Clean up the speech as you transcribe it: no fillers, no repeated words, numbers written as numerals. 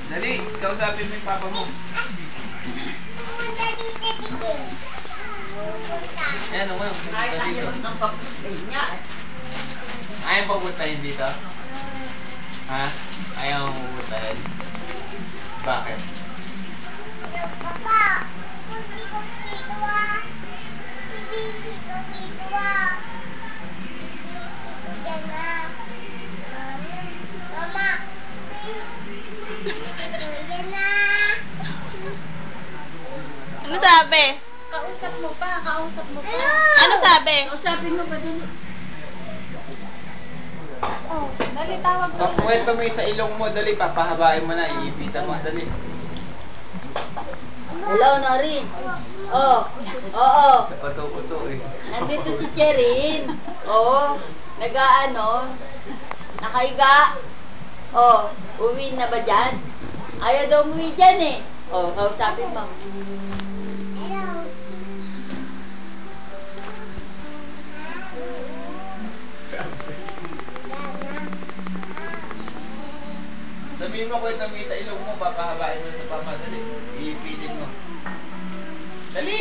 Dali, kausapin mo yung papa mo. Ayan, ano Ay, pupunta dito? ayaw ng papuntahin niya eh. Ayaw pupuntahin dito? Ha? Ayaw mo pupuntahin? Bakit? Papa, kunti ko dito ah. Ibisi ko dito ah. Ibisi ko dyan ah. Mama, ibisi ko dyan ah. Ano sabi? Kausap mo pa, kausap mo pa. Ano sabi? Kausapin mo ba din? Oh, dali tawag ko. Kwento mo yung sa ilong mo, dali, papahabain mo na, iipitan mo, dali. Hello, Norin. Oh, oo. Sa pato-pato eh. Nandito si Cherin. Oo. Nag-ano. Nakahiga. Oh, uwi na ba dyan? Ayaw daw umuwi dyan eh. Oh, kausapin mo. Hello. Sabihin mo, kwento mo yung sa ilong mo, papahabain mo na sa papa, dali. Iipitin mo. Dali!